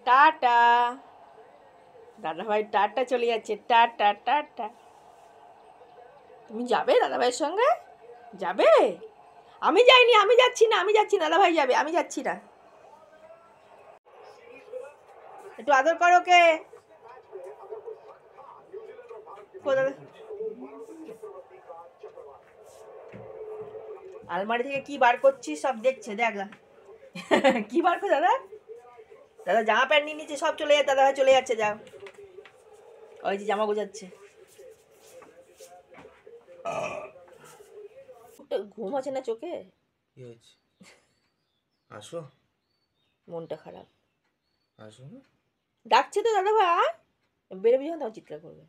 Tata. দাদাভাই tata চলে যাচ্ছে, টাটা টাটা। তুমি যাবে দাদাভাইয়ের সঙ্গে? যাবে? আমি যাইনি, আমি যাচ্ছি না, আমি যাচ্ছি না, দাদাভাই যাবে, আমি যাচ্ছি না। একটু আদর করো ওকে। আলমারি থেকে কি বার করছিস সব দেখছে, দেখ না। কি বার কর দাদা? দাদা জামা প্যান্ট নিয়ে নিচ্ছে, সব চলে যাচ্ছে, দাদা চলে যাচ্ছে, যাও। ওই যে জামা গোছাচ্ছে। ঘুম আছে না চোখে? কি হয়েছে? আসো। মনটা খারাপ। আসো না। ডাকছে তো দাদা ভাই, বেরোবি যখন তখন চিৎকার করবে।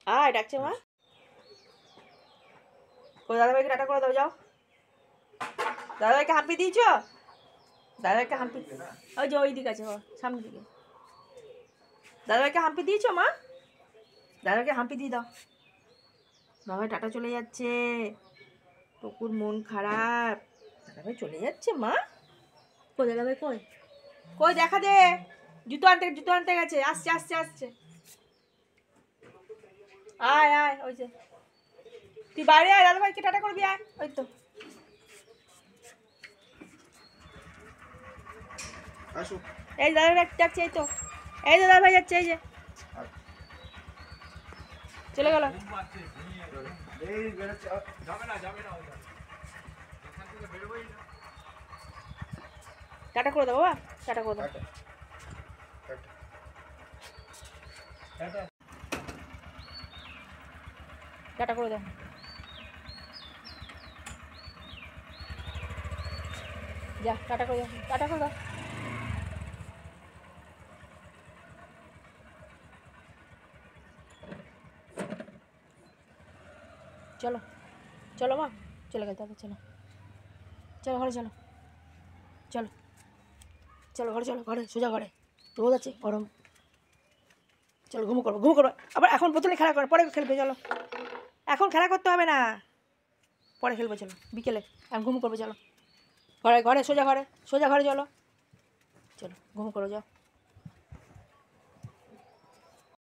আয়, ডাকছে মা। ওই দাদাভাইকে টাটা করে দাও, যাও। দাদাভাইকে হাঁপি দিয়েছ? দাদাভাইকে হাঁপি, ওই যে ওই দিক আছে, সামনের দিকে। দাদাভাইকে হাঁপি দিয়েছ মা? দাদাভাইকে হাঁপি দিয়ে দাও। দাদাভাই টাটা চলে যাচ্ছে, টুকুর মন খারাপ। দাদাভাই চলে যাচ্ছে মা। কই দাদাভাই, কই কই দেখা দে। জুতো আনতে গেছে, আসছে আসছে আসছে। আয় আয়, ওই যে তুই বাইরে আয়, দাদাভাইকে টাটা করবি, আয়। ওই তো আসো। এই দাদাভাই যাচ্ছে, এই তো এই যে দাদাভাই যাচ্ছে, এই যে চলে গেল। এই বেরোচ্ছে। টাটা করে দাও বাবা, টাটা করে দাও। টাটা করে দাও। যা টাটা করে দাও, টাটা করে দাও। চলো চলো মা, চলে গেল দাদা, চলো চলো ঘরে, চলো চলো চলো ঘরে, চলো ঘরে, সোজা ঘরে, রোদ আছে গরম। চলো ঘুমো করবো, ঘুমো করবো আবার। এখন বোতলে খেলা করো, পরে খেলবে, চলো। এখন খেলা করতে হবে না, পরে খেলবো, চলো বিকেলে। এখন ঘুমো করবো, চলো ঘরে ঘরে, সোজা ঘরে, সোজা ঘরে, চলো চলো ঘুমো করো, যাও।